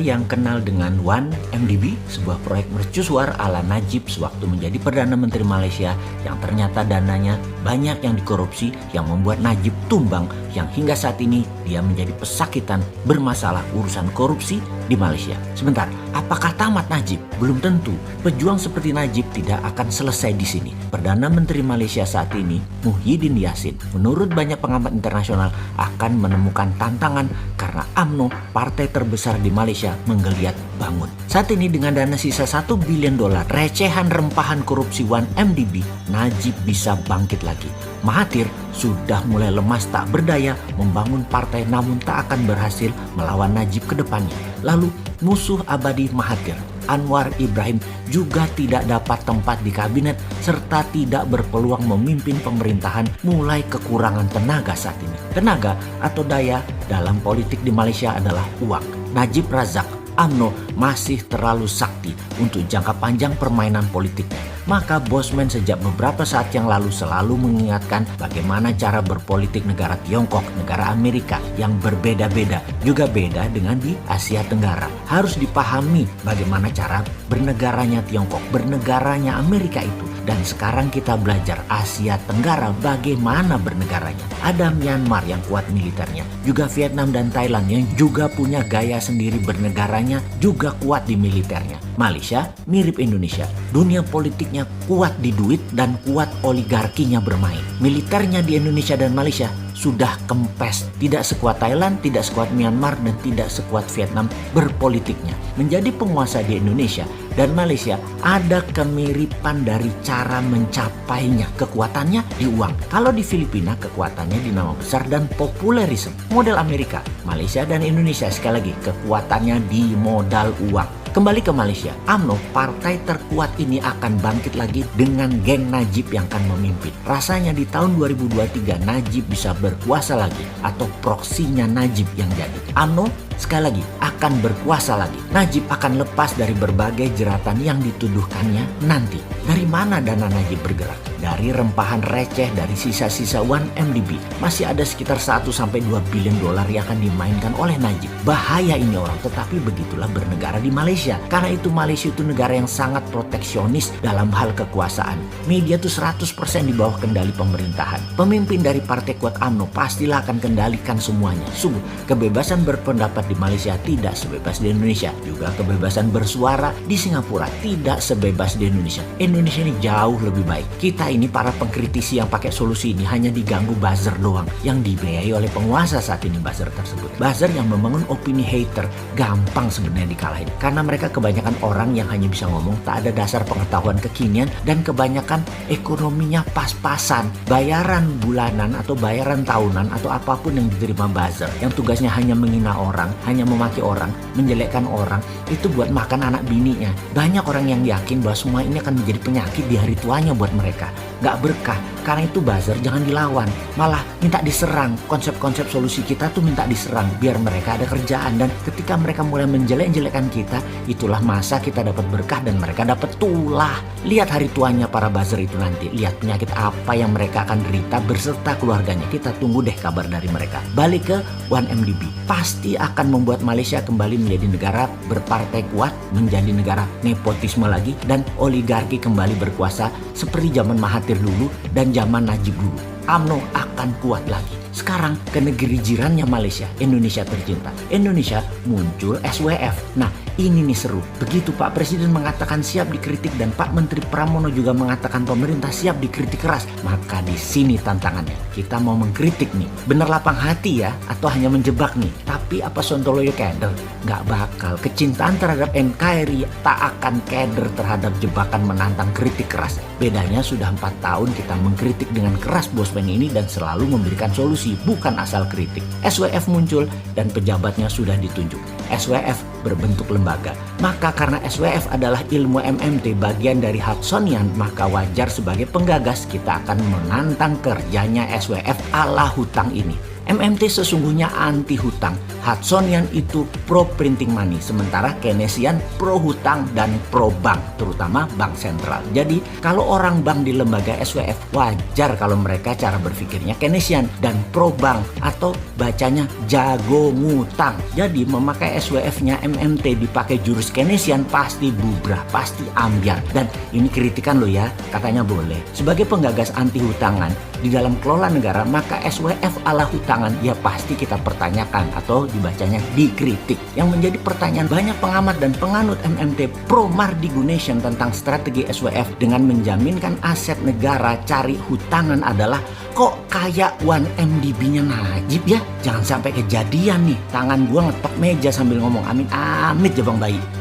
yang kenal dengan 1MDB, sebuah proyek mercusuar ala Najib sewaktu menjadi Perdana Menteri Malaysia yang ternyata dananya banyak yang dikorupsi yang membuat Najib tumbang, yang hingga saat ini dia menjadi pesakitan bermasalah urusan korupsi di Malaysia. Sebentar, apakah tamat Najib? Belum tentu. Pejuang seperti Najib tidak akan selesai di sini. Perdana Menteri Malaysia saat ini, Muhyiddin Yassin, menurut banyak pengamat internasional akan menemukan tantangan karena UMNO, partai terbesar di Malaysia, menggeliat bangun. Saat ini dengan dana sisa $1 billion, recehan rempahan korupsi 1MDB, Najib bisa bangkit lagi. Mahathir sudah mulai lemas tak berdaya membangun partai namun tak akan berhasil melawan Najib ke depannya. Lalu musuh abadi Mahathir, Anwar Ibrahim, juga tidak dapat tempat di kabinet serta tidak berpeluang memimpin pemerintahan mulai kekurangan tenaga saat ini. Tenaga atau daya dalam politik di Malaysia adalah uang. Najib Razak, UMNO masih terlalu sakti untuk jangka panjang permainan politiknya. Maka Bosman sejak beberapa saat yang lalu selalu mengingatkan bagaimana cara berpolitik negara Tiongkok, negara Amerika yang berbeda-beda, juga beda dengan di Asia Tenggara. Harus dipahami bagaimana cara bernegaranya Tiongkok, bernegaranya Amerika itu. Dan sekarang kita belajar Asia Tenggara bagaimana bernegaranya. Ada Myanmar yang kuat militernya, juga Vietnam dan Thailand yang juga punya gaya sendiri bernegaranya, juga kuat di militernya. Malaysia mirip Indonesia, dunia politiknya kuat di duit dan kuat oligarkinya bermain. Militernya di Indonesia dan Malaysia sudah kempes, tidak sekuat Thailand, tidak sekuat Myanmar, dan tidak sekuat Vietnam berpolitiknya. Menjadi penguasa di Indonesia dan Malaysia ada kemiripan dari cara mencapainya. Kekuatannya di uang. Kalau di Filipina kekuatannya di nama besar dan populerisme. Model Amerika, Malaysia dan Indonesia sekali lagi kekuatannya di modal uang. Kembali ke Malaysia, UMNO, partai terkuat ini akan bangkit lagi dengan geng Najib yang akan memimpin. Rasanya di tahun 2023 Najib bisa berkuasa lagi atau proksinya Najib yang jadi. UMNO sekali lagi akan berkuasa lagi. Najib akan lepas dari berbagai jeratan yang dituduhkannya nanti. Dari mana dana Najib bergerak? Dari rempahan receh dari sisa-sisa 1MDB. Masih ada sekitar 1-2 billion dolar yang akan dimainkan oleh Najib. Bahaya ini orang, tetapi begitulah bernegara di Malaysia. Karena itu Malaysia itu negara yang sangat proteksionis dalam hal kekuasaan. Media itu 100% di bawah kendali pemerintahan. Pemimpin dari partai kuat UMNO pastilah akan kendalikan semuanya. Sungguh, kebebasan berpendapat di Malaysia tidak sebebas di Indonesia. Juga kebebasan bersuara di Singapura tidak sebebas di Indonesia. Indonesia ini jauh lebih baik. Kita ini para pengkritisi yang pakai solusi ini hanya diganggu buzzer doang yang dibiayai oleh penguasa saat ini. Buzzer tersebut, buzzer yang membangun opini hater, gampang sebenarnya dikalahin karena mereka kebanyakan orang yang hanya bisa ngomong, tak ada dasar pengetahuan kekinian, dan kebanyakan ekonominya pas-pasan. Bayaran bulanan atau bayaran tahunan atau apapun yang diterima buzzer yang tugasnya hanya menghina orang, hanya memaki orang, menjelekkan orang, itu buat makan anak bininya. Banyak orang yang yakin bahwa semua ini akan menjadi penyakit di hari tuanya buat mereka. Gak berkah. Karena itu buzzer jangan dilawan, malah minta diserang. Konsep-konsep solusi kita tuh minta diserang biar mereka ada kerjaan. Dan ketika mereka mulai menjelek-jelekan kita, itulah masa kita dapat berkah dan mereka dapat tulah. Lihat hari tuanya para buzzer itu nanti. Lihat penyakit apa yang mereka akan derita berserta keluarganya. Kita tunggu deh kabar dari mereka. Balik ke 1MDB. Pasti akan membuat Malaysia kembali menjadi negara berpartai kuat, menjadi negara nepotisme lagi, dan oligarki kembali berkuasa seperti zaman Mahathir dulu dan zaman Najib dulu. UMNO akan kuat lagi. Sekarang ke negeri jirannya Malaysia, Indonesia tercinta. Indonesia muncul SWF. Nah, ini nih seru. Begitu Pak Presiden mengatakan siap dikritik dan Pak Menteri Pramono juga mengatakan pemerintah siap dikritik keras, maka di sini tantangannya. Kita mau mengkritik nih, bener lapang hati ya, atau hanya menjebak nih. Tapi apa sontoloyo keder? Gak bakal. Kecintaan terhadap NKRI tak akan keder terhadap jebakan menantang kritik keras. Bedanya sudah 4 tahun kita mengkritik dengan keras Bosman ini dan selalu memberikan solusi, bukan asal kritik. SWF muncul dan pejabatnya sudah ditunjuk. SWF berbentuk lembaga. Maka karena SWF adalah ilmu MMT bagian dari Hudsonian, maka wajar sebagai penggagas kita akan menantang kerjanya SWF ala hutang ini. MMT sesungguhnya anti hutang. Hudsonian itu pro printing money, sementara Keynesian pro hutang dan pro bank, terutama bank sentral. Jadi kalau orang bank di lembaga SWF wajar kalau mereka cara berpikirnya Keynesian dan pro bank atau bacanya jago ngutang. Jadi memakai SWF-nya MMT dipakai jurus Keynesian pasti bubrah, pasti ambiar. Dan ini kritikan loh ya, katanya boleh. Sebagai penggagas anti hutangan di dalam kelola negara, maka SWF ala hutangan ya pasti kita pertanyakan atau dibacanya dikritik. Yang menjadi pertanyaan banyak pengamat dan penganut MMT pro Mardigunation tentang strategi SWF dengan menjaminkan aset negara cari hutangan adalah, kok kayak 1MDB-nya Najib ya? Jangan sampai kejadian nih, tangan gua ngetok meja sambil ngomong amin-amit ya Bang Bayi.